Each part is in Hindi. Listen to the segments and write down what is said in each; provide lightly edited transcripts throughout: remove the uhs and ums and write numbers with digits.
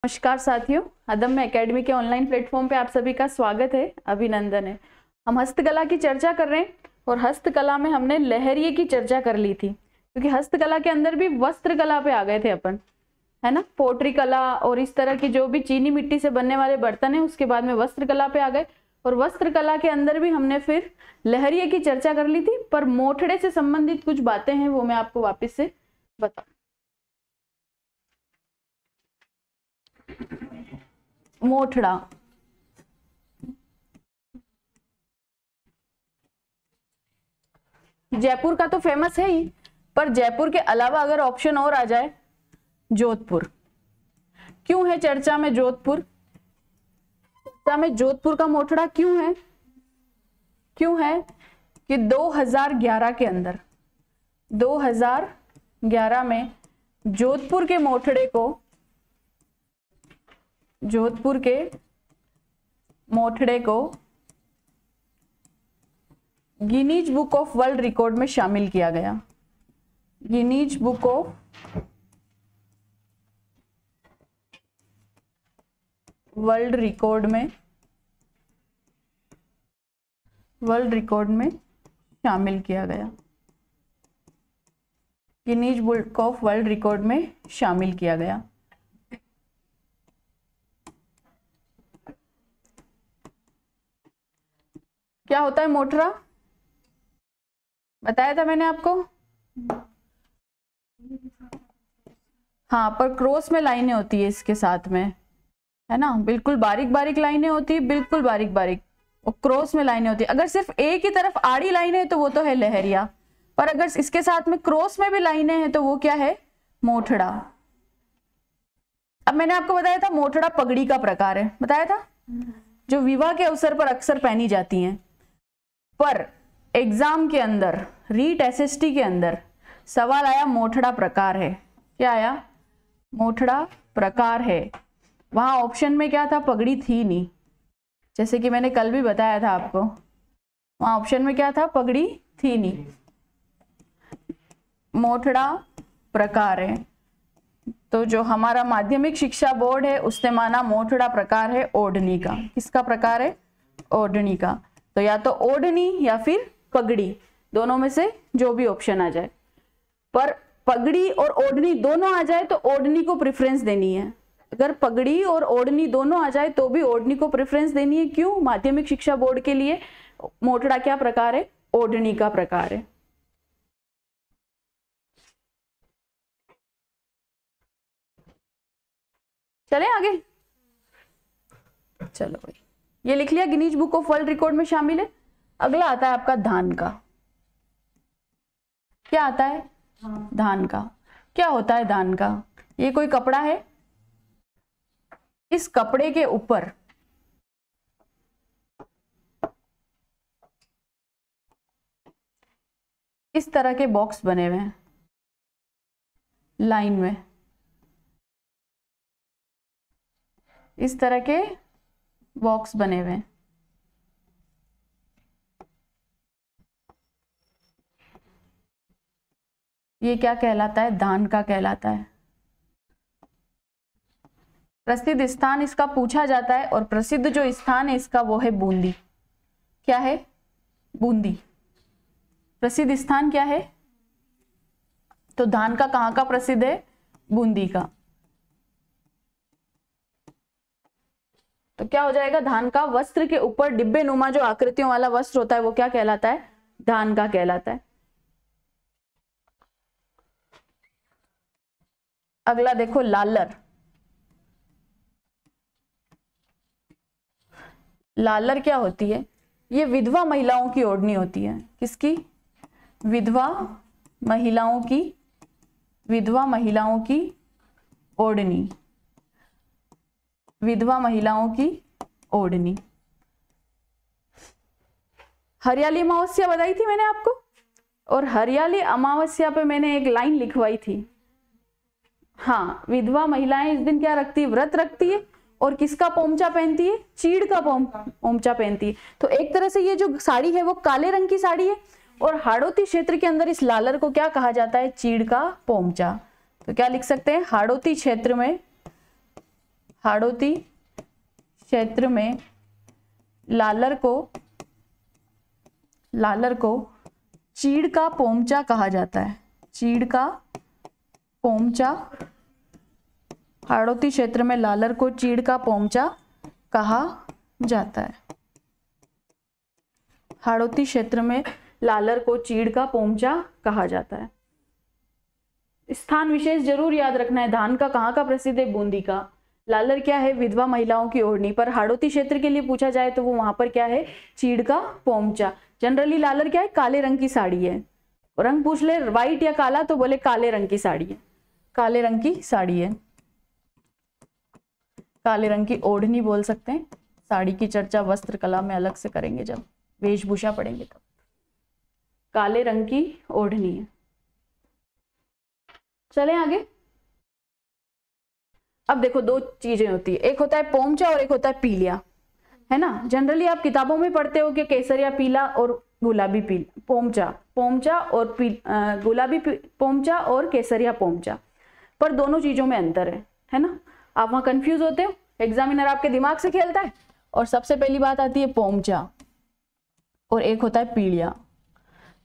नमस्कार साथियों, अदम्य एकेडमी के ऑनलाइन प्लेटफॉर्म पे आप सभी का स्वागत है, अभिनंदन है। हम हस्तकला की चर्चा कर रहे हैं और हस्तकला में हमने लहरिये की चर्चा कर ली थी, क्योंकि हस्तकला के अंदर भी वस्त्र कला पे आ गए थे अपन, है ना। पोट्री कला और इस तरह की जो भी चीनी मिट्टी से बनने वाले बर्तन है, उसके बाद में वस्त्र कला पे आ गए। और वस्त्र कला के अंदर भी हमने फिर लहरिये की चर्चा कर ली थी, पर मोठड़े से संबंधित कुछ बातें हैं वो मैं आपको वापिस से बताऊं। मोठड़ा, जयपुर का तो फेमस है ही, पर जयपुर के अलावा अगर ऑप्शन और आ जाए, जोधपुर। क्यों है चर्चा में जोधपुर? चर्चा में जोधपुर का मोठड़ा क्यों है? क्यों है कि 2011 के अंदर 2011 में जोधपुर के मोठड़े को Guinness book of world record में शामिल किया गया। Guinness book of world record में शामिल किया गया। Guinness book of world record में शामिल किया गया। क्या होता है मोठड़ा? बताया था मैंने आपको। हाँ, पर क्रॉस में लाइनें होती है इसके साथ में, है ना। बिल्कुल बारीक बारीक लाइनें होती है, बिल्कुल बारीक बारीक, और क्रॉस में लाइनें होती है। अगर सिर्फ एक ही तरफ आड़ी लाइनें है तो वो तो है लहरिया, पर अगर इसके साथ में क्रॉस में भी लाइनें हैं तो वो क्या है? मोठड़ा। अब मैंने आपको बताया था मोठड़ा पगड़ी का प्रकार है, बताया था, जो विवाह के अवसर पर अक्सर पहनी जाती हैं। पर एग्जाम के अंदर, रीट एसएसटी के अंदर सवाल आया मोठड़ा प्रकार है। क्या आया? मोठड़ा प्रकार है। वहां ऑप्शन में क्या था? पगड़ी थी नहीं, जैसे कि मैंने कल भी बताया था आपको। वहां ऑप्शन में क्या था? पगड़ी थी नहीं। मोठड़ा प्रकार है, तो जो हमारा माध्यमिक शिक्षा बोर्ड है उसने माना मोठड़ा प्रकार है ओढ़नी का। किसका प्रकार है? ओढ़नी का। तो या तो ओढ़नी या फिर पगड़ी, दोनों में से जो भी ऑप्शन आ जाए। पर पगड़ी और ओढ़नी दोनों आ जाए तो ओढ़नी को प्रेफरेंस देनी है। अगर पगड़ी और ओढ़नी दोनों आ जाए तो भी ओढ़नी को प्रेफरेंस देनी है। क्यों? माध्यमिक शिक्षा बोर्ड के लिए मोठड़ा क्या प्रकार है? ओढ़नी का प्रकार है। चले आगे। चलो भाई, ये लिख लिया, Guinness book of world record में शामिल है। अगला आता है आपका धान का। क्या आता है? धान का। क्या होता है धान का? ये कोई कपड़ा है, इस कपड़े के ऊपर इस तरह के बॉक्स बने हुए हैं लाइन में, इस तरह के बॉक्स बने हुए हैं। ये क्या कहलाता है? धान का कहलाता है। प्रसिद्ध स्थान इसका पूछा जाता है, और प्रसिद्ध जो स्थान है इसका वो है बूंदी। क्या है? बूंदी। प्रसिद्ध स्थान क्या है? तो धान का कहाँ का प्रसिद्ध है? बूंदी का। तो क्या हो जाएगा? धान का। वस्त्र के ऊपर डिब्बे नुमा जो आकृतियों वाला वस्त्र होता है वो क्या कहलाता है? धान का कहलाता है। अगला देखो, लालर। लालर क्या होती है? ये विधवा महिलाओं की ओढ़नी होती है। किसकी? विधवा महिलाओं की ओढ़नी। विधवा महिलाओं की ओढ़नी। हरियाली अमावस्या बताई थी मैंने आपको, और हरियाली अमावस्या पे मैंने एक लाइन लिखवाई थी। हाँ, विधवा महिलाएं इस दिन क्या रखती है? व्रत रखती है। और किसका पोमचा पहनती है? चीड़ का पोमचा पहनती है। तो एक तरह से ये जो साड़ी है वो काले रंग की साड़ी है, और हाड़ौती क्षेत्र के अंदर इस लालर को क्या कहा जाता है? चीड़ का पोमचा। तो क्या लिख सकते हैं? हाड़ौती क्षेत्र में हाड़ौती क्षेत्र में लालर को चीड़ का पोमचा कहा जाता है। चीड़ का पोमचा, हाड़ौती क्षेत्र में लालर को चीड़ का पोमचा कहा जाता है। हाड़ौती क्षेत्र में लालर को चीड़ का पोमचा कहा जाता है। स्थान विशेष जरूर याद रखना है। धान का कहाँ का प्रसिद्ध है? बूंदी का। लालर क्या है? विधवा महिलाओं की ओढ़नी। पर हाड़ौती क्षेत्र के लिए पूछा जाए तो वो वहां पर क्या है? चीड़ का पोमचा। जनरली लालर क्या है? काले रंग की साड़ी है। रंग पूछ ले व्हाइट या काला तो बोले काले रंग की साड़ी है, काले रंग की साड़ी है। काले रंग की ओढ़नी बोल सकते हैं। साड़ी की चर्चा वस्त्र कला में अलग से करेंगे, जब वेशभूषा पढ़ेंगे तब। काले रंग की ओढ़नी है। चलें आगे। अब देखो दो चीजें होती है, एक होता है पोमचा और एक होता है पीलिया, है ना। जनरली आप किताबों में पढ़ते हो कि केसरिया पीला और गुलाबी पीला पोमचा, पोमचा और गुलाबी पोमचा और केसरिया पोमचा, पर दोनों चीजों में अंतर है ना। आप वहां कंफ्यूज होते हो, एग्जामिनर आपके दिमाग से खेलता है। और सबसे पहली बात आती है पोमचा और एक होता है पीलिया।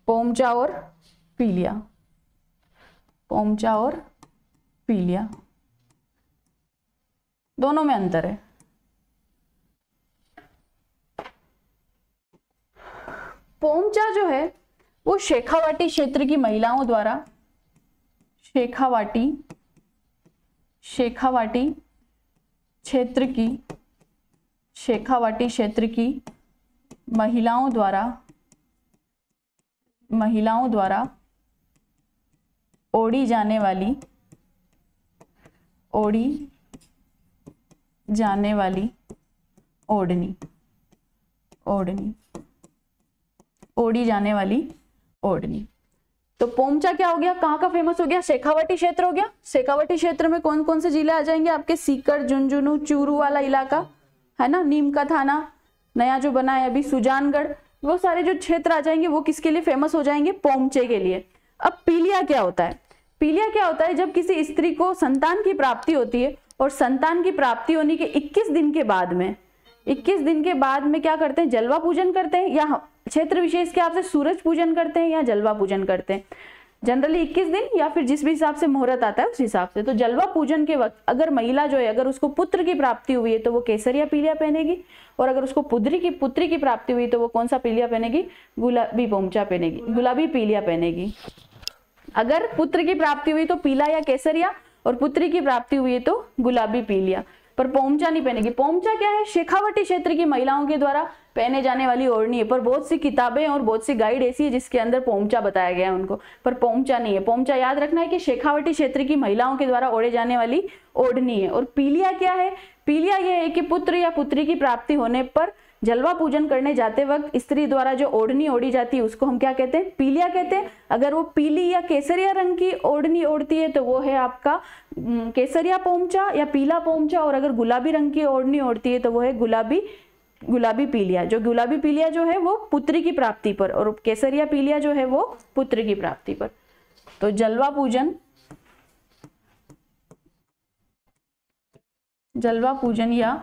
पोमचा और पीलिया, पोमचा और पीलिया, दोनों में अंतर है। पोमचा जो है वो शेखावाटी क्षेत्र की महिलाओं द्वारा, शेखावाटी क्षेत्र की महिलाओं द्वारा ओढ़ी जाने वाली ओढ़नी, ओढ़ी जाने वाली ओढ़नी। तो पोमचा क्या हो गया? कहाँ का फेमस हो गया? शेखावाटी क्षेत्र हो गया। शेखावाटी क्षेत्र में कौन कौन से जिले आ जाएंगे आपके? सीकर, झुंझुनू, चूरू वाला इलाका है ना, नीम का थाना नया जो बना है अभी, सुजानगढ़, वो सारे जो क्षेत्र आ जाएंगे वो किसके लिए फेमस हो जाएंगे? पोमचे के लिए। अब पीलिया क्या होता है? पीलिया क्या होता है? जब किसी स्त्री को संतान की प्राप्ति होती है और संतान की प्राप्ति होने के 21 दिन के बाद में, 21 दिन के बाद में क्या करते हैं? जलवा पूजन करते हैं, या क्षेत्र विशेष के आपसे सूरज पूजन करते हैं या जलवा पूजन करते हैं। जनरली 21 दिन या फिर जिस भी हिसाब से मुहूर्त आता है उस हिसाब से। तो जलवा पूजन के वक्त अगर महिला जो है, अगर उसको पुत्र की प्राप्ति हुई है तो वो केसरिया पीलिया पहनेगी, और अगर उसको पुत्री की प्राप्ति हुई तो वो कौन सा पीलिया पहनेगी? गुलाबी पोमचा पहनेगी, गुलाबी पीलिया पहनेगी। अगर पुत्र की प्राप्ति हुई तो पीला या केसरिया, और पुत्री की प्राप्ति हुई तो गुलाबी पीलिया, पर पोमचा नहीं पहनेगी। पोमचा क्या है? शेखावाटी क्षेत्र की महिलाओं के द्वारा पहने जाने वाली ओढ़नी है। पर बहुत सी किताबें और बहुत सी गाइड ऐसी है जिसके अंदर पोमचा बताया गया है उनको, पर पोमचा नहीं है। पोमचा याद रखना है कि शेखावाटी क्षेत्र की महिलाओं के द्वारा ओढ़े जाने वाली ओढ़नी है। और पीलिया क्या है? पीलिया यह है कि पुत्र या पुत्री की प्राप्ति होने पर जलवा पूजन करने जाते वक्त स्त्री द्वारा जो ओढ़नी ओढ़ी जाती है उसको हम क्या कहते हैं? पीलिया कहते हैं। अगर वो पीली या केसरिया रंग की ओढ़नी ओढ़ती है तो वो है आपका केसरिया पोमचा या पीला पोमचा, और अगर गुलाबी रंग की ओढ़नी ओढ़ती है तो वो है गुलाबी पीलिया। जो गुलाबी पीलिया जो है वो पुत्री की प्राप्ति पर, और केसरिया पीलिया जो है वो पुत्र की प्राप्ति पर। तो जलवा पूजन या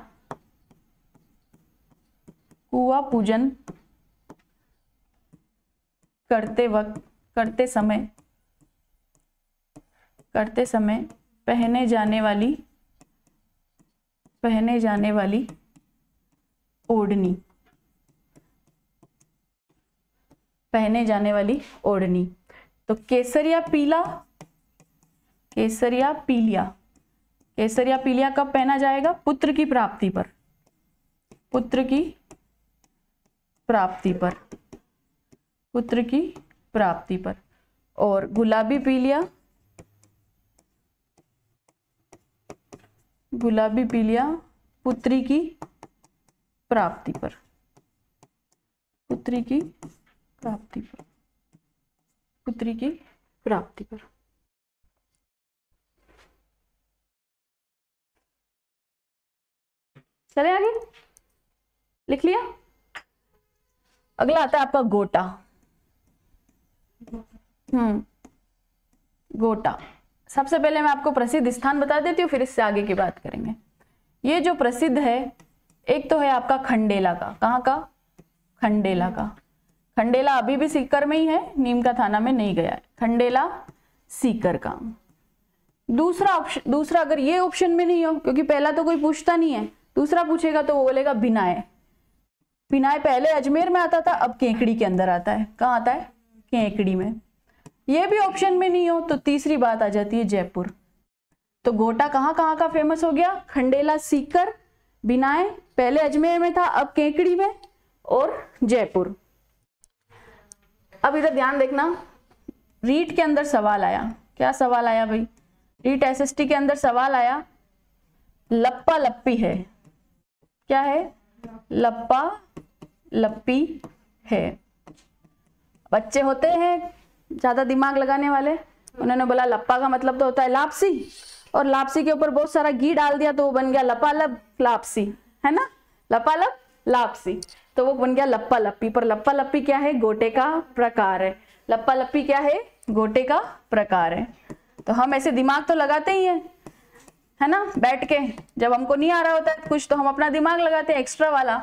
कुआं पूजन करते समय पहने जाने वाली ओढ़नी। तो केसरिया पीलिया कब पहना जाएगा? पुत्र की प्राप्ति पर। और गुलाबी पीलिया पुत्री की प्राप्ति पर। चले आगे, लिख लिया। अगला आता है आपका गोटा। गोटा सबसे पहले मैं आपको प्रसिद्ध स्थान बता देती हूँ, फिर इससे आगे की बात करेंगे। ये जो प्रसिद्ध है, एक तो है आपका खंडेला का, कहाँ का? खंडेला का। खंडेला अभी भी सीकर में ही है, नीम का थाना में नहीं गया है, खंडेला सीकर का। दूसरा अगर ये ऑप्शन में नहीं हो, क्योंकि पहला तो कोई पूछता नहीं है, दूसरा पूछेगा तो वो बोलेगा बिनाए। बिनाए पहले अजमेर में आता था, अब केकड़ी के अंदर आता है। कहाँ आता है? केकड़ी में। ये भी ऑप्शन में नहीं हो तो तीसरी बात आ जाती है जयपुर। तो गोटा कहाँ कहाँ का फेमस हो गया? खंडेला सीकर, बिनाए पहले अजमेर में था, अब केकड़ी में, और जयपुर। अब इधर ध्यान देखना, रीट के अंदर सवाल आया। क्या सवाल आया भाई? रीट एसएसटी के अंदर सवाल आया, लप्पा लप्पी है। क्या है? लप्पा लप्पी है। बच्चे होते हैं ज्यादा दिमाग लगाने वाले, उन्होंने बोला लप्पा का मतलब तो होता है लापसी, और लापसी के ऊपर बहुत सारा घी डाल दिया तो वो बन गया लपालब लापसी, है ना? लपालब लापसी, तो वो बन गया लप्पा लप्पी। पर लप्पा लप्पी क्या है? गोटे का प्रकार है। लप्पा लप्पी क्या है? गोटे का प्रकार है। तो हम ऐसे दिमाग तो लगाते ही हैं, है ना? बैठ के जब हमको नहीं आ रहा होता है कुछ तो हम अपना दिमाग लगाते हैं एक्स्ट्रा वाला,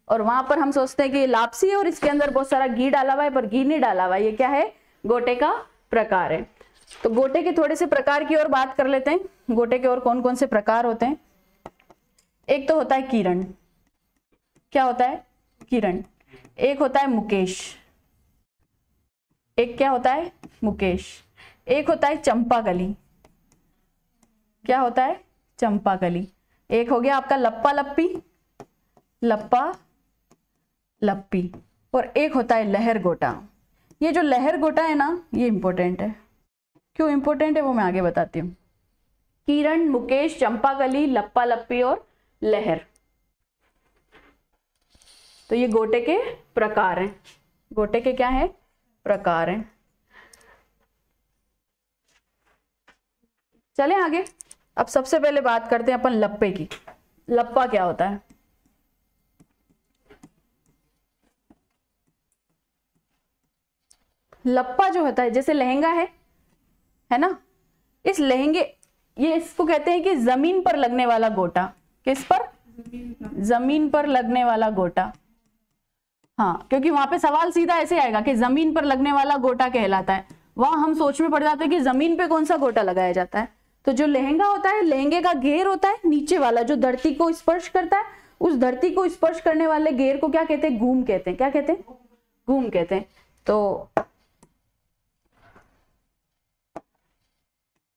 और वहां पर हम सोचते हैं कि ये लापसी है और इसके अंदर बहुत सारा घी डाला हुआ है, पर घी नहीं डाला हुआ है। ये क्या है? गोटे का प्रकार है। तो गोटे के थोड़े से प्रकार की और बात कर लेते हैं। गोटे के और कौन कौन से प्रकार होते हैं? एक तो होता है किरण। क्या होता है? किरण। एक होता है मुकेश। एक क्या होता है? मुकेश। एक होता है चंपाकली। क्या होता है? चंपाकली। एक हो गया आपका लप्पा लप्पी, लप्पा लप्पी, और एक होता है लहर गोटा। ये जो लहर गोटा है ना, ये इंपॉर्टेंट है। क्यों इंपॉर्टेंट है वो मैं आगे बताती हूँ। किरण, मुकेश, चंपाकली, लप्पा लप्पी और लहर, तो ये गोटे के प्रकार हैं। गोटे के क्या है? प्रकार हैं। चलें आगे। अब सबसे पहले बात करते हैं अपन लप्पे की। लप्पा क्या होता है? लप्पा जो होता है, जैसे लहंगा है ना, इस लहंगे, ये इसको कहते हैं कि जमीन पर लगने वाला गोटा। किस पर? जमीन पर लगने वाला गोटा। हाँ, क्योंकि वहां पे सवाल सीधा ऐसे आएगा कि जमीन पर लगने वाला गोटा कहलाता है। वहां हम सोच में पड़ जाते हैं कि जमीन पे कौन सा गोटा लगाया जाता है। तो जो लहंगा होता है, लहंगे का घेर होता है नीचे वाला जो धरती को स्पर्श करता है, उस धरती को स्पर्श करने वाले घेर को क्या कहते हैं? घूम कहते हैं। क्या कहते हैं? घूम कहते हैं। तो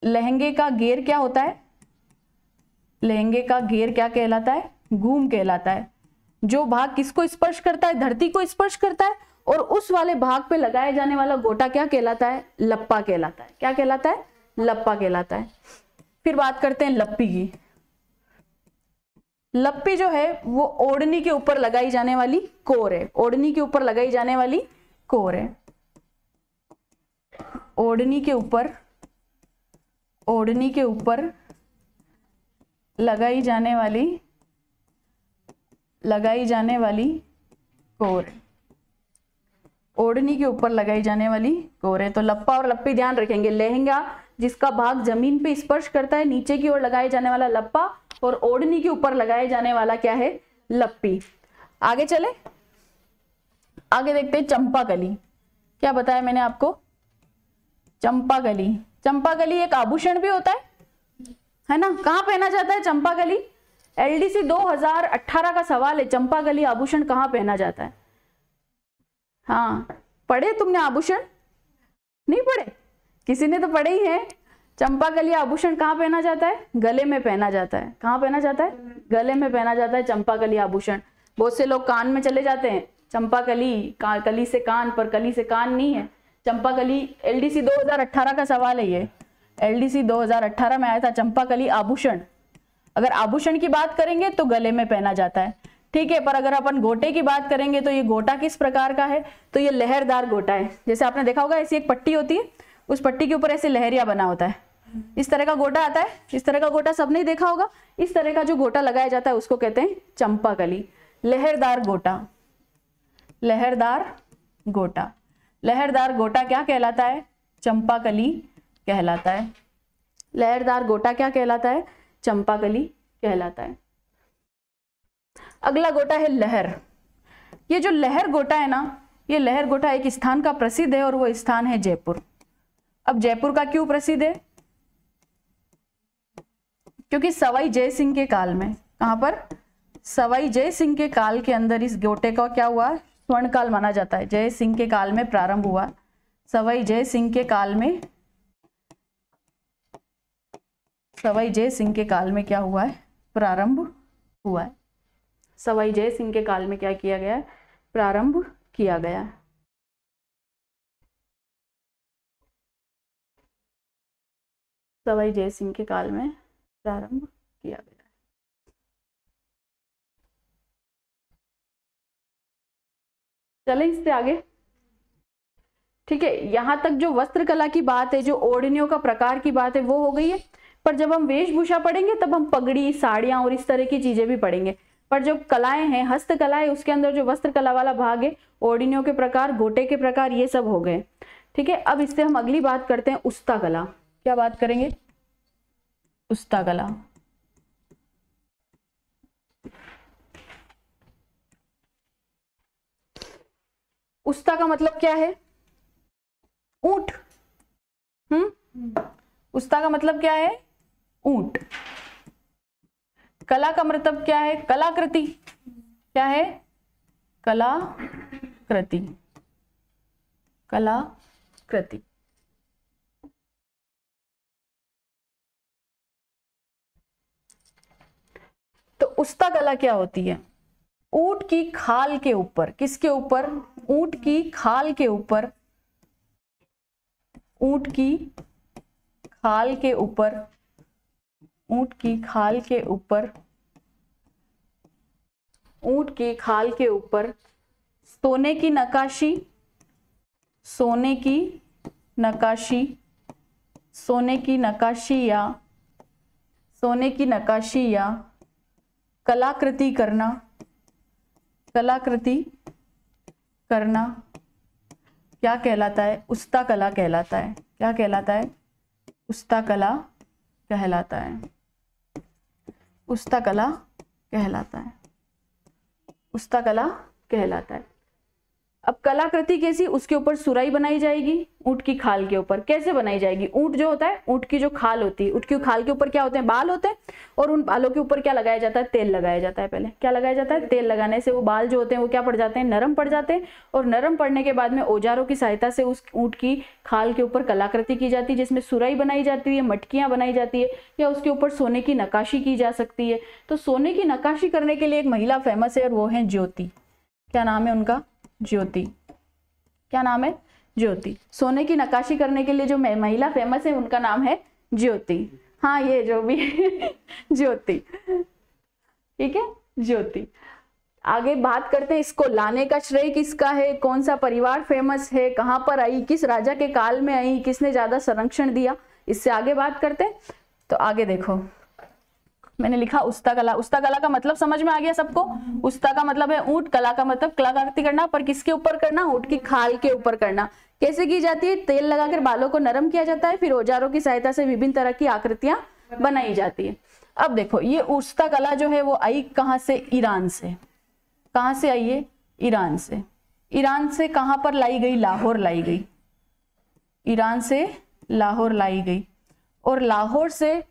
लहंगे का घेर क्या होता है? लहंगे का घेर क्या कहलाता है? घूम कहलाता है। जो भाग किसको स्पर्श करता है? धरती को स्पर्श करता है, और उस वाले भाग पे लगाया जाने वाला गोटा क्या कहलाता है? लप्पा कहलाता है। क्या कहलाता है? लप्पा कहलाता है। फिर बात करते हैं लप्पी की। लप्पी जो है वो ओढ़नी के ऊपर लगाई जाने वाली कोर है। ओढ़नी के ऊपर लगाई जाने वाली कोर है। ओढ़नी के ऊपर लगाई जाने वाली कोर। ओढ़नी के ऊपर लगाई जाने वाली कोर है। तो लप्पा और लप्पी ध्यान रखेंगे। लहंगा जिसका भाग जमीन पे स्पर्श करता है, नीचे की ओर लगाए जाने वाला लप्पा, और ओढ़नी के ऊपर लगाए जाने वाला क्या है? लप्पी। आगे चले, आगे देखते हैं चंपाकली। क्या बताया मैंने आपको? चंपाकली। चंपाकली एक आभूषण भी होता है ना? कहाँ पहना जाता है चंपाकली? एलडीसी 2018 का सवाल है, चंपाकली आभूषण कहाँ पहना जाता है? हाँ, पढ़े तुमने आभूषण? नहीं पढ़े? किसी ने तो पढ़े ही है। चंपाकली आभूषण कहाँ पहना जाता है? गले में पहना जाता है। कहाँ पहना जाता है? गले में पहना जाता है चंपाकली आभूषण। बहुत से लोग कान में चले जाते हैं, चंपाकली कली से कान, पर कली से कान नहीं है। चंपाकली एलडीसी 2018 का सवाल है ये। एलडीसी 2018 में आया था चंपाकली आभूषण। अगर आभूषण की बात करेंगे तो गले में पहना जाता है, ठीक है। पर अगर अपन गोटे की बात करेंगे तो ये गोटा किस प्रकार का है? तो ये लहरदार गोटा है। जैसे आपने देखा होगा ऐसी एक पट्टी होती है, उस पट्टी के ऊपर ऐसे लहरिया बना होता है, इस तरह का गोटा आता है। इस तरह का गोटा सबने देखा होगा। इस तरह का जो गोटा लगाया जाता है उसको कहते हैं चंपाकली। लहरदार गोटा, लहरदार गोटा। लहरदार गोटा क्या कहलाता है? चंपाकली कहलाता है। लहरदार गोटा क्या कहलाता है? चंपाकली कहलाता है। अगला गोटा है लहर। ये जो लहर गोटा है ना, ये लहर गोटा एक स्थान का प्रसिद्ध है और वो स्थान है जयपुर। अब जयपुर का क्यों प्रसिद्ध है? क्योंकि सवाई जय सिंह के काल में, कहां पर? सवाई जय सिंह के काल के अंदर इस गोटे का क्या हुआ? स्वर्ण काल माना जाता है। जय सिंह के काल में प्रारंभ हुआ। सवाई जय सिंह के काल में, सवाई जय सिंह के काल में क्या हुआ है? प्रारंभ हुआ है। सवाई जय सिंह के काल में क्या किया गया है? प्रारंभ किया गया है। सवाई जय सिंह के काल में प्रारंभ किया गया है। चले इससे आगे। ठीक है, यहां तक जो वस्त्र कला की बात है, जो ओढ़नियों का प्रकार की बात है, वो हो गई है। पर जब हम वेशभूषा पढ़ेंगे तब हम पगड़ी, साड़ियां और इस तरह की चीजें भी पढ़ेंगे। पर जो कलाएं हैं, हस्तकलाएं, उसके अंदर जो वस्त्र कला वाला भाग है, ओढ़नियों के प्रकार, गोटे के प्रकार, ये सब हो गए। ठीक है, अब इससे हम अगली बात करते हैं उस्ता कला। क्या बात करेंगे? उस्ता कला। उस्ता का मतलब क्या है? ऊंट। उस्ता का मतलब क्या है? ऊंट। कला का मतलब क्या है? कलाकृति। क्या है? कलाकृति। कलाकृति। तो उस्ता कला क्या होती है? ऊंट की खाल के ऊपर, किसके ऊपर? ऊंट की खाल के ऊपर, ऊंट की खाल के ऊपर, ऊंट की खाल के ऊपर, ऊंट की खाल के ऊपर सोने की नक्काशी, सोने की नक्काशी, सोने की नक्काशी या सोने की नक्काशी या कलाकृति करना, कलाकृति करना क्या कहलाता है? उस्ता कला कहलाता है। क्या कहलाता है? उस्ता कला कहलाता है। उस्ता कला कहलाता है। उस्ता कला कहलाता है। अब कलाकृति कैसी? उसके ऊपर सुराई बनाई जाएगी ऊंट की खाल के ऊपर। कैसे बनाई जाएगी? ऊंट जो होता है, ऊंट की जो खाल होती है, ऊंट की खाल के ऊपर क्या होते हैं? बाल होते हैं, और उन बालों के ऊपर क्या लगाया जाता है? तेल लगाया जाता है। पहले क्या लगाया जाता है? तेल लगाने से वो बाल जो होते हैं वो क्या पड़ जाते हैं? नरम पड़ जाते हैं। और नरम पड़ने के बाद में औजारों की सहायता से उस ऊंट की खाल के ऊपर कलाकृति की जाती है, जिसमें सुराई बनाई जाती है, मटकियां बनाई जाती है, या उसके ऊपर सोने की नक्काशी की जा सकती है। तो सोने की नक्काशी करने के लिए एक महिला फेमस है और वो है ज्योति। क्या नाम है उनका? ज्योति। क्या नाम है? ज्योति। सोने की नक्काशी करने के लिए जो महिला फेमस है उनका नाम है ज्योति। हाँ, ये जो भी ज्योति। ठीक है, ज्योति। आगे बात करते हैं, इसको लाने का श्रेय किसका है? कौन सा परिवार फेमस है? कहां पर आई? किस राजा के काल में आई? किसने ज्यादा संरक्षण दिया? इससे आगे बात करते हैं। तो आगे देखो, मैंने लिखा उस्ता कला। उस्ता कला का मतलब समझ में आ गया सबको? उस्ता का मतलब है ऊंट, कला का मतलब कलाकृति करना, पर किसके ऊपर करना? ऊंट की खाल के ऊपर करना। कैसे की जाती है? तेल लगाकर बालों को नरम किया जाता है, फिर औजारों की सहायता से विभिन्न तरह की आकृतियां बनाई जाती है। अब देखो, ये उस्ता कला जो है वो आई कहां से? ईरान से। कहां से आई है? ईरान से। ईरान से कहां पर लाई गई? लाहौर लाई गई। ईरान से लाहौर लाई गई, और लाहौर से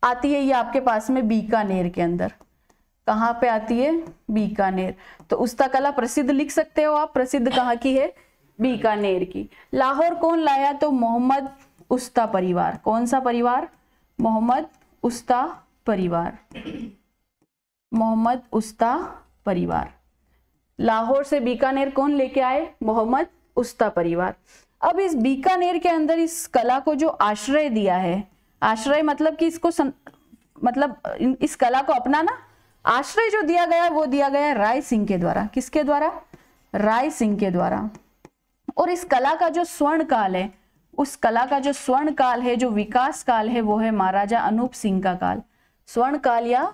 आती है ये आपके पास में बीकानेर के अंदर। कहां पे आती है? बीकानेर। तो उस्ता कला प्रसिद्ध लिख सकते हो आप। प्रसिद्ध कहाँ की है? बीकानेर की। लाहौर कौन लाया? तो मोहम्मद उस्ता परिवार। कौन सा परिवार? मोहम्मद उस्ता परिवार। मोहम्मद उस्ता परिवार। लाहौर से बीकानेर कौन लेके आए? मोहम्मद उस्ता परिवार। अब इस बीकानेर के अंदर इस कला को जो आश्रय दिया है, आश्रय मतलब कि इसको मतलब इस कला को अपनाना, आश्रय जो दिया गया वो दिया गया राय सिंह के द्वारा। किसके द्वारा? राय सिंह के द्वारा। और इस कला का जो स्वर्ण काल है, उस कला का जो स्वर्ण काल है, जो विकास काल है, वो है महाराजा अनूप सिंह का काल। स्वर्ण काल या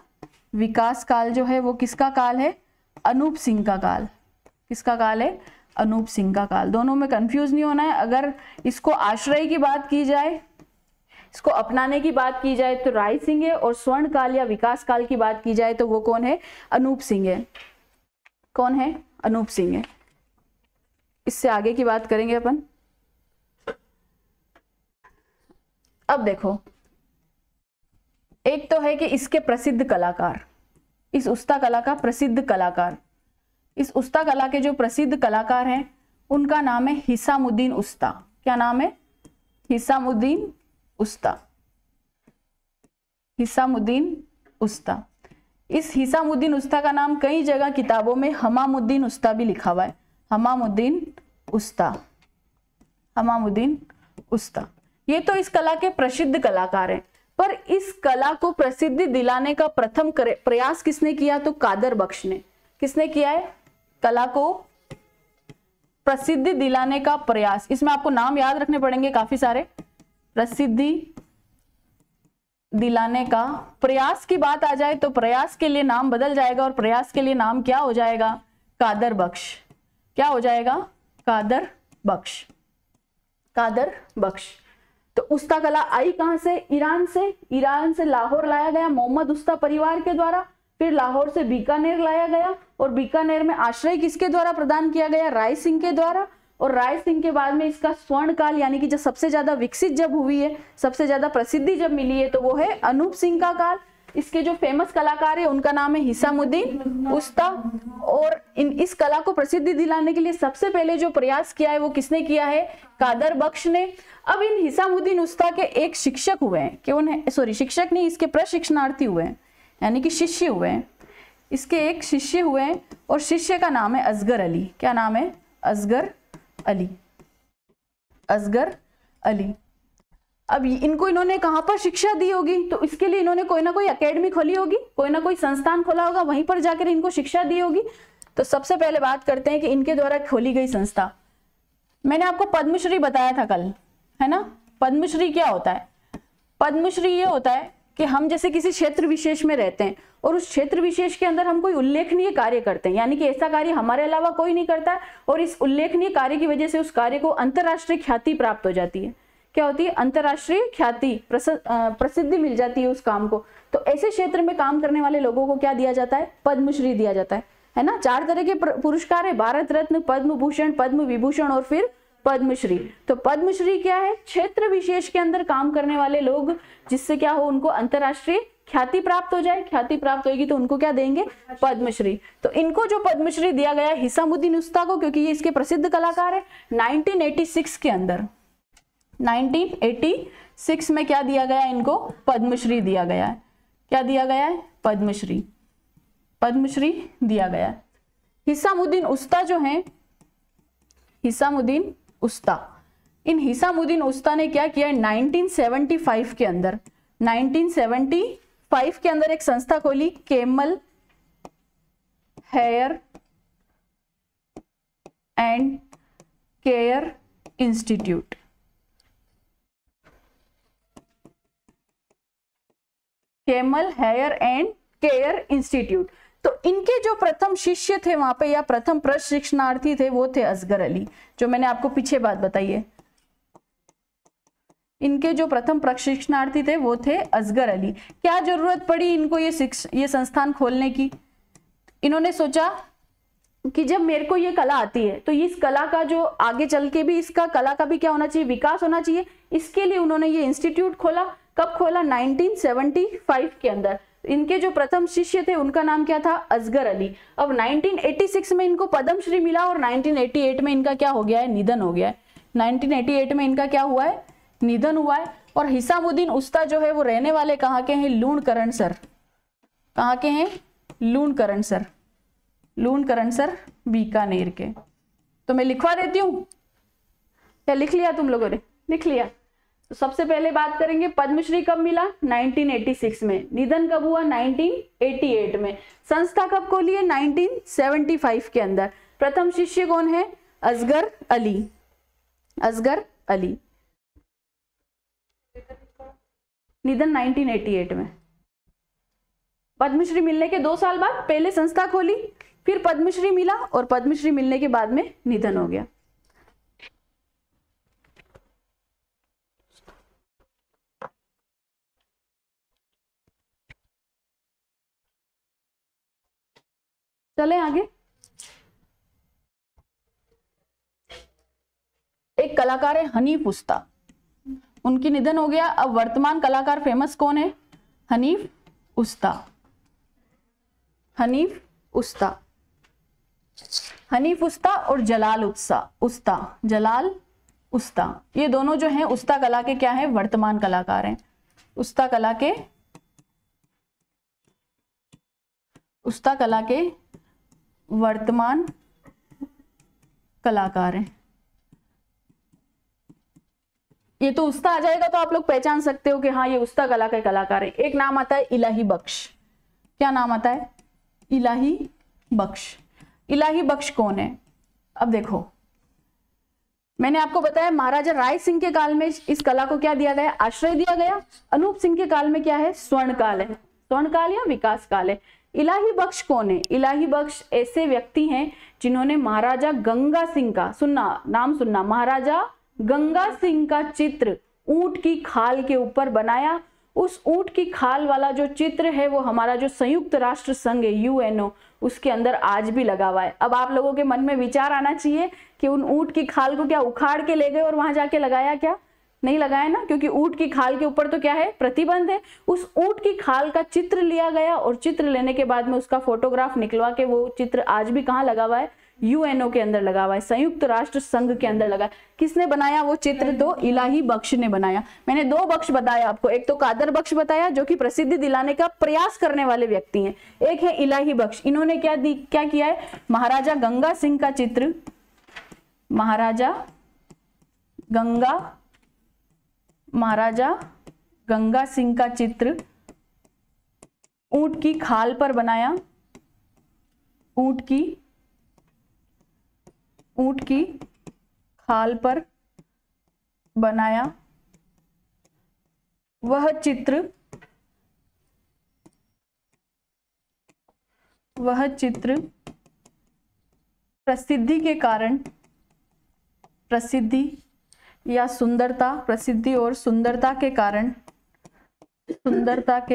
विकास काल जो है वो किसका काल है? अनूप सिंह का काल। किसका काल है? अनूप सिंह का काल। दोनों में कंफ्यूज नहीं होना है। अगर इसको आश्रय की बात की जाए, इसको अपनाने की बात की जाए तो राय सिंह है, और स्वर्ण काल या विकास काल की बात की जाए तो वो कौन है? अनूप सिंह है। कौन है? अनूप सिंह है। इससे आगे की बात करेंगे अपन। अब देखो, एक तो है कि इसके प्रसिद्ध कलाकार, इस उस्ता कला का प्रसिद्ध कलाकार, इस उस्ता कला के जो प्रसिद्ध कलाकार हैं उनका नाम है हिसामुद्दीन उस्ता। क्या नाम है? हिसामुद्दीन उस्ता। हिसामुद्दीन उस्ता। इस हिसामुद्दीन उस्ता का नाम कई जगह किताबों में हमामुद्दीन उस्ता भी लिखा हुआ है। हमामुद्दीन उस्ता, हमामुद्दीन उस्ता। ये तो इस कला के प्रसिद्ध कलाकार हैं, पर इस कला को प्रसिद्धि दिलाने का प्रथम प्रयास किसने किया? तो कादर बख्श ने। किसने किया है? कला को प्रसिद्धि दिलाने का प्रयास। इसमें आपको नाम याद रखने पड़ेंगे काफी सारे। प्रसिद्धि दिलाने का प्रयास की बात आ जाए तो प्रयास के लिए नाम बदल जाएगा, और प्रयास के लिए नाम क्या हो जाएगा? कादर बख्श। क्या हो जाएगा? कादर बख्श। कादर बख्श। तो उस्ता कला आई कहां से? ईरान से। ईरान से लाहौर लाया गया मोहम्मद उस्ता परिवार के द्वारा। फिर लाहौर से बीकानेर लाया गया, और बीकानेर में आश्रय किसके द्वारा प्रदान किया गया? राय सिंह के द्वारा। और राय सिंह के बाद में इसका स्वर्ण काल यानी कि जो सबसे ज्यादा विकसित जब हुई है, सबसे ज्यादा प्रसिद्धि जब मिली है, तो वो है अनूप सिंह का काल। इसके जो फेमस कलाकार है उनका नाम है हिसामुद्दीन उस्ता। और इस कला को प्रसिद्धि दिलाने के लिए सबसे पहले जो प्रयास किया है वो किसने किया है? कादर बख्श ने। अब इन हिसामुद्दीन उस्ता के एक शिक्षक हुए हैं, कौन है? सॉरी, शिक्षक नहीं, इसके प्रशिक्षणार्थी हुए हैं, यानी कि शिष्य हुए हैं। इसके एक शिष्य हुए हैं, और शिष्य का नाम है असगर अली। क्या नाम है? असगर अली। असगर अली। अब इनको इन्होंने कहां पर शिक्षा दी होगी? तो इसके लिए इन्होंने कोई ना कोई एकेडमी खोली होगी, कोई ना कोई संस्थान खोला होगा, वहीं पर जाकर इनको शिक्षा दी होगी। तो सबसे पहले बात करते हैं कि इनके द्वारा खोली गई संस्था। मैंने आपको पद्मश्री बताया था कल, है ना? पद्मश्री क्या होता है? पद्मश्री ये होता है कि हम जैसे किसी क्षेत्र विशेष में रहते हैं और उस क्षेत्र विशेष के अंदर हम कोई उल्लेखनीय कार्य करते हैं, यानी कि ऐसा कार्य हमारे अलावा कोई नहीं करता है, और इस उल्लेखनीय कार्य की वजह से उस कार्य को अंतर्राष्ट्रीय ख्याति प्राप्त हो जाती है। क्या होती है? अंतर्राष्ट्रीय ख्याति, प्रसिद्धि मिल जाती है उस काम को। तो ऐसे क्षेत्र में काम करने वाले लोगों को क्या दिया जाता है? पद्मश्री दिया जाता है ना? 4 तरह के पुरस्कार है, भारत रत्न, पद्म भूषण, पद्म विभूषण और फिर पद्मश्री। तो पद्मश्री क्या है? क्षेत्र विशेष के अंदर काम करने वाले लोग, जिससे क्या हो, उनको अंतर्राष्ट्रीय ख्याति प्राप्त हो जाए। ख्याति प्राप्त होगी तो उनको क्या देंगे? पद्मश्री। तो इनको जो पद्मश्री दिया गया हिसामुद्दीन उस्ता को, क्योंकि ये इसके प्रसिद्ध कलाकार है, 1986 के अंदर, 1986 में क्या दिया गया? इनको पद्मश्री दिया गया है। क्या दिया गया है? पद्मश्री। पद्मश्री दिया गया है। हिसामुद्दीन उस्ता जो है, हिसामुद्दीन उस्ता, इन हिसामुद्दीन उस्ता ने क्या किया? 1975 के अंदर, 1975 के अंदर एक संस्था खोली, camel hair and care institute. Camel hair and care institute. तो इनके जो प्रथम शिष्य थे वहां पे, या प्रथम प्रशिक्षणार्थी थे, वो थे असगर अली, जो मैंने आपको पीछे बात बताई है। इनके जो प्रथम प्रशिक्षणार्थी थे वो थे असगर अली। क्या जरूरत पड़ी इनको ये संस्थान खोलने की? इन्होंने सोचा कि जब मेरे को ये कला आती है तो इस कला का जो आगे चल के भी इसका कला का भी क्या होना चाहिए? विकास होना चाहिए। इसके लिए उन्होंने ये इंस्टीट्यूट खोला। कब खोला? 1975 के अंदर। इनके जो प्रथम शिष्य थे उनका नाम क्या था? असगर अली। अब 1986 में इनको पद्मश्री मिला, और 1988 में इनका क्या हो गया है? निधन हो गया है। 1988 में इनका क्या हुआ है? निधन हुआ है। और हिसामुद्दीन उस्ता जो है वो रहने वाले कहाँ के हैं? लूणकरणसर। कहाँ के हैं? लूणकरणसर। लूणकरणसर बीकानेर के। तो मैं लिखवा देती हूँ, क्या लिख लिया तुम लोगों ने? लिख लिया। तो सबसे पहले बात करेंगे पद्मश्री कब मिला? 1986 में। निधन कब हुआ? 1988 में। संस्था कब खोली है? 1975 के अंदर। प्रथम शिष्य कौन है? असगर अली। असगर अली। निधन 1988 में। पद्मश्री मिलने के 2 साल बाद पहले संस्था खोली, फिर पद्मश्री मिला, और पद्मश्री मिलने के बाद में निधन हो गया। चले आगे। एक कलाकार है हनीफ उस्ता, उनकी निधन हो गया। अब वर्तमान कलाकार फेमस कौन है? हनीफ उस्ता। हनीफ उस्ता, हनीफ उस्ता और जलाल उस्ता, जलाल उस्ता, ये दोनों जो हैं उस्ता कला के क्या है? वर्तमान कलाकार हैं। उस्ता कला के वर्तमान कलाकार हैं। ये तो उस्ता आ जाएगा तो आप लोग पहचान सकते हो कि हाँ ये उस्ता कला के कलाकार है। एक नाम आता है इलाही बख्श। क्या नाम आता है? इलाही बख्श। इलाही बख्श कौन है? अब देखो, मैंने आपको बताया महाराजा राय सिंह के काल में इस कला को क्या दिया गया? आश्रय दिया गया। अनूप सिंह के काल में क्या है? स्वर्ण काल है, स्वर्ण काल या विकास काल है। इलाही बख्श कौन है? इलाही बख्श ऐसे व्यक्ति हैं जिन्होंने महाराजा गंगा सिंह का, सुनना नाम सुनना, महाराजा गंगा सिंह का चित्र ऊंट की खाल के ऊपर बनाया। उस ऊंट की खाल वाला जो चित्र है वो हमारा जो संयुक्त राष्ट्र संघ है यूएनओ, उसके अंदर आज भी लगा हुआ है। अब आप लोगों के मन में विचार आना चाहिए कि उन ऊंट की खाल को क्या उखाड़ के ले गए और वहां जाके लगाया? क्या नहीं लगाया ना, क्योंकि ऊंट की खाल के ऊपर तो क्या है? प्रतिबंध है। उस ऊंट की खाल का चित्र लिया गया और चित्र लेने के बाद में उसका फोटोग्राफ निकलवा के वो चित्र आज भी कहाँ लगा हुआ है? यूएनओ के अंदर लगा हुआ है, संयुक्त राष्ट्र संघ के अंदर लगा। किसने बनाया वो चित्र? तो इलाही बख्श ने बनाया। मैंने दो बख्श बताया आपको, एक तो कादर बख्श बताया जो कि प्रसिद्धि दिलाने का प्रयास करने वाले व्यक्ति हैं, एक है इलाही बख्श। इन्होंने क्या किया है? महाराजा गंगा सिंह का चित्र, महाराजा गंगा सिंह का चित्र ऊंट की खाल पर बनाया। ऊंट की खाल पर बनाया। वह चित्र प्रसिद्धि के कारण, प्रसिद्धि या सुंदरता, प्रसिद्धि और सुंदरता के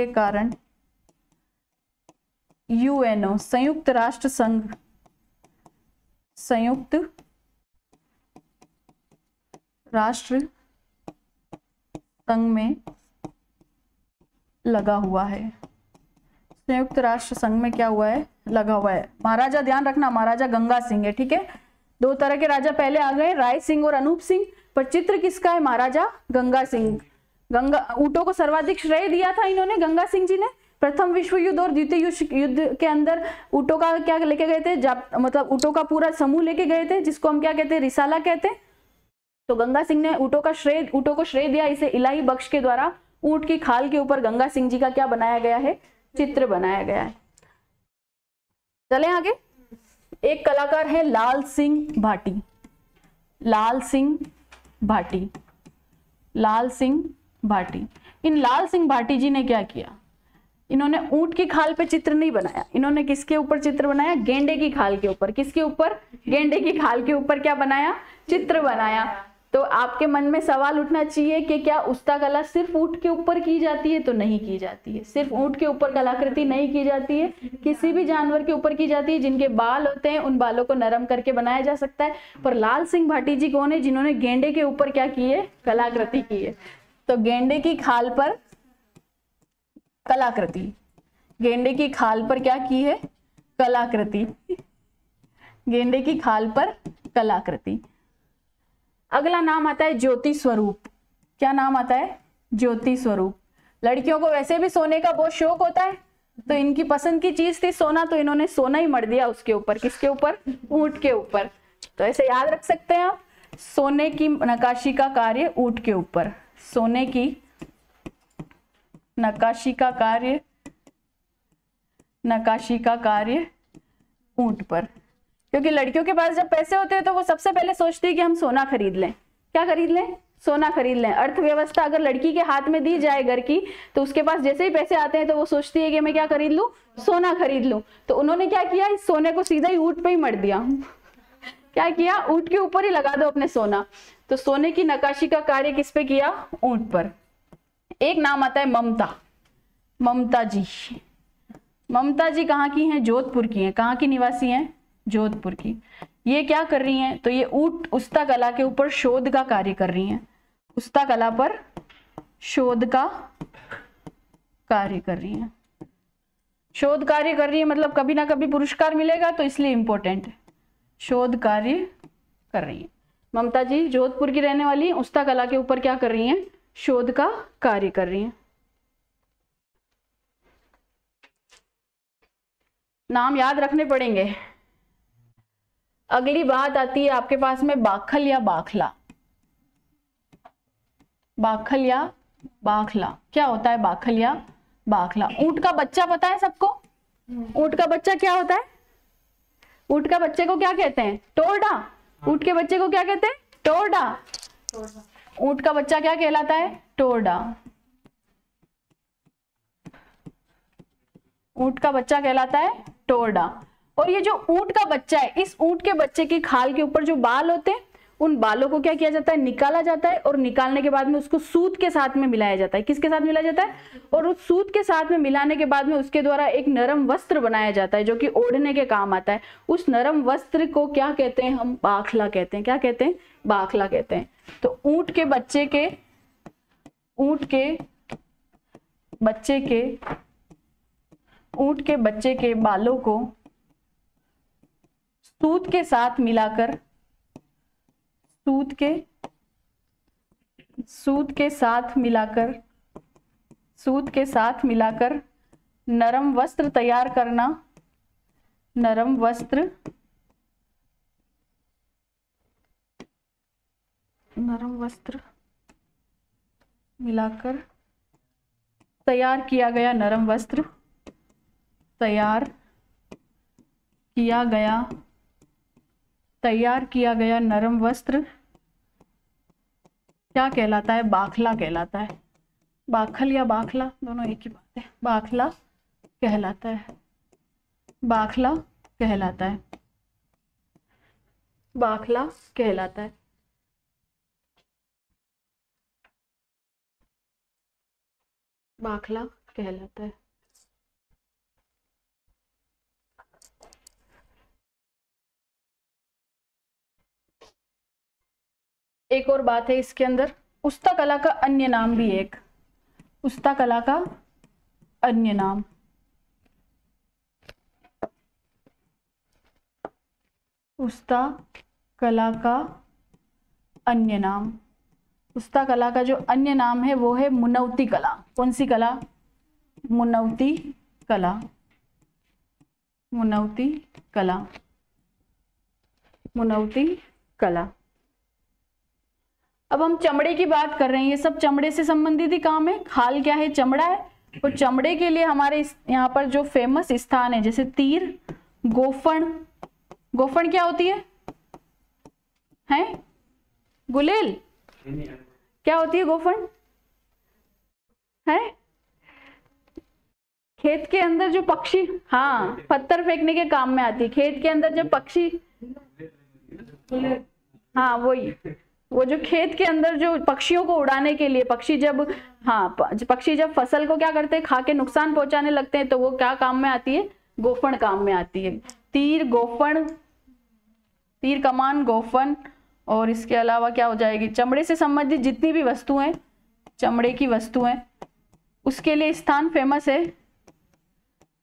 कारण यूएनओ, संयुक्त राष्ट्र संघ में लगा हुआ है। संयुक्त राष्ट्र संघ में क्या हुआ है? लगा हुआ है। महाराजा, ध्यान रखना, महाराजा गंगा सिंह है, ठीक है। दो तरह के राजा पहले आ गए, राय सिंह और अनूप सिंह, पर चित्र किसका है? महाराजा गंगा सिंह। ऊंटों को सर्वाधिक श्रेय दिया था इन्होंने, गंगा सिंह जी ने। प्रथम विश्व युद्ध और द्वितीय युद्ध के अंदर ऊंटों का क्या लेके गए थे? मतलब ऊंटों का पूरा समूह लेके गए थे, जिसको हम क्या कहते हैं? रिसाला कहते हैं। तो गंगा सिंह ने ऊंटों को श्रेय दिया। इसे इलाही बख्श के द्वारा ऊंट की खाल के ऊपर गंगा सिंह जी का क्या बनाया गया है? चित्र बनाया गया है। चले आगे। एक कलाकार है लाल सिंह भाटी। लाल सिंह भाटी। इन लाल सिंह भाटी जी ने क्या किया? इन्होंने ऊंट की खाल पे चित्र नहीं बनाया, इन्होंने किसके ऊपर चित्र बनाया? गेंडे की खाल के ऊपर। किसके ऊपर? गेंडे की खाल के ऊपर क्या बनाया? चित्र बनाया। तो आपके मन में सवाल उठना चाहिए कि क्या उस्ता कला सिर्फ ऊंट के ऊपर की जाती है? तो नहीं की जाती है। सिर्फ ऊंट के ऊपर कलाकृति नहीं की जाती है, किसी भी जानवर के ऊपर की जाती है। जिनके बाल होते हैं उन बालों को नरम करके बनाया जा सकता है। पर लाल सिंह भाटी जी कौन है? जिन्होंने गेंडे के ऊपर क्या की है? कलाकृति की है। तो गेंडे की खाल पर कलाकृति, गेंडे की खाल पर क्या की है? कलाकृति। गेंडे की खाल पर कलाकृति। अगला नाम आता है ज्योति स्वरूप। क्या नाम आता है? ज्योति स्वरूप। लड़कियों को वैसे भी सोने का बहुत शौक होता है, तो इनकी पसंद की चीज थी सोना, तो इन्होंने सोना ही मढ़ दिया उसके ऊपर। किसके ऊपर? ऊंट के ऊपर। तो ऐसे याद रख सकते हैं आप, सोने की नक्काशी का कार्य ऊंट के ऊपर। सोने की नक्काशी का कार्य ऊंट पर। क्योंकि लड़कियों के पास जब पैसे होते हैं तो वो सबसे पहले सोचती है कि हम सोना खरीद लें। क्या खरीद लें? सोना खरीद लें। अर्थव्यवस्था अगर लड़की के हाथ में दी जाए घर की, तो उसके पास जैसे ही पैसे आते हैं तो वो सोचती है कि मैं क्या खरीद लूं? सोना खरीद लूं। तो उन्होंने क्या किया? इस सोने को सीधा ही ऊंट पे ही मढ़ दिया। क्या किया? ऊंट के ऊपर ही लगा दो अपने सोना। तो सोने की नक्काशी का कार्य किस पे किया? ऊंट पर। एक नाम आता है ममता। ममता जी। ममता जी कहाँ की हैं? जोधपुर की हैं। कहाँ की निवासी हैं? जोधपुर की। ये क्या कर रही हैं? तो ये उस्ता कला के ऊपर शोध का कार्य कर रही हैं। उस्ता कला पर शोध का कार्य कर रही हैं। शोध कार्य कर रही है मतलब कभी ना कभी पुरस्कार मिलेगा, तो इसलिए इंपॉर्टेंट है। शोध कार्य कर रही है ममता जी, जोधपुर की रहने वाली है, उस्ता कला के ऊपर क्या कर रही हैं? शोध का कार्य कर रही हैं। नाम याद रखने पड़ेंगे। अगली बात आती है आपके पास में बाखल या बाखला। बाखल या बाखला, क्या होता है बाखल या बाखला? ऊंट का बच्चा पता है सबको? ऊंट का बच्चा क्या होता है? ऊंट का बच्चे को क्या कहते हैं? टोरडा। ऊंट के बच्चे को क्या कहते हैं? टोरडा। ऊंट का बच्चा क्या कहलाता है? टोरडा। ऊंट का बच्चा कहलाता है टोरडा। और ये जो ऊंट का बच्चा है, इस ऊंट के बच्चे की खाल के ऊपर जो बाल होते हैं, उन बालों को क्या किया जाता है? निकाला जाता है, और निकालने के बाद में उसको सूत के साथ में मिलाया जाता है। किसके साथ मिलाया जाता है? और उस सूत के साथ में मिलाने के बाद में उसके द्वारा एक नरम वस्त्र बनाया जाता है जो कि ओढ़ने के काम आता है। उस नरम वस्त्र को क्या कहते हैं? हम बाखला कहते हैं। क्या कहते हैं? बाखला कहते हैं। तो ऊंट के बच्चे के बालों को सूत के साथ मिलाकर नरम वस्त्र तैयार करना, नरम वस्त्र मिलाकर तैयार किया गया नरम वस्त्र, तैयार किया गया नरम वस्त्र क्या कहलाता है? बाखला कहलाता है। बाखल या बाखला दोनों एक ही बात है। बाखला कहलाता है। बाखला कहलाता है। बाखला कहलाता है। बाखला कहलाता है। एक और बात है इसके अंदर, उस्ता कला का अन्य नाम भी एक, उस्ता कला का अन्य नाम, उस्ता कला का अन्य नाम, उस्ता कला का जो अन्य नाम है वो है मुनौती कला। कौन सी कला? मुनौती कला। मुनौती कला। मुनौती कला। अब हम चमड़े की बात कर रहे हैं, ये सब चमड़े से संबंधित ही काम है। खाल क्या है? चमड़ा है। तो चमड़े के लिए हमारे यहाँ पर जो फेमस स्थान है, जैसे तीर, गोफन। गोफन क्या होती है? हैं? गुलेल क्या होती है? गोफन है खेत के अंदर जो पक्षी, हाँ, पत्थर फेंकने के काम में आती है। खेत के अंदर जब पक्षी, हाँ वही, वो जो खेत के अंदर जो पक्षियों को उड़ाने के लिए पक्षी जब, हाँ, पक्षी जब फसल को क्या करते हैं? खा के नुकसान पहुंचाने लगते हैं, तो वो क्या काम में आती है? गोफन काम में आती है। तीर, गोफन, तीर, कमान, गोफन। और इसके अलावा क्या हो जाएगी? चमड़े से संबंधित जितनी भी वस्तुएं, चमड़े की वस्तुएं, उसके लिए स्थान फेमस है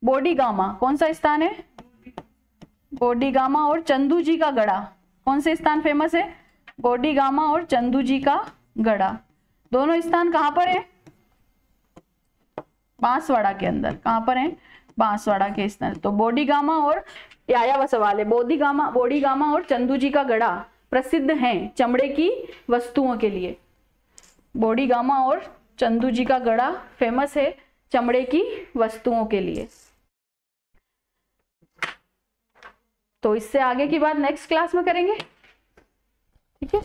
बोडीगामा। कौन सा स्थान है? बोडीगामा और चंदू जी का गढ़ा। कौन से स्थान फेमस है? बोडीगामा और चंदू जी का गढ़ा। दोनों स्थान कहाँ पर है? बांसवाड़ा के अंदर। कहाँ पर है? बांसवाड़ा के स्थान। तो बोडीगामा और याया सवाल है, बोडीगामा और चंदू जी का गढ़ा प्रसिद्ध हैं चमड़े की वस्तुओं के लिए। बोडीगामा और चंदू जी का गढ़ा फेमस है चमड़े की वस्तुओं के लिए। तो इससे आगे की बात नेक्स्ट क्लास में करेंगे, ठीक है।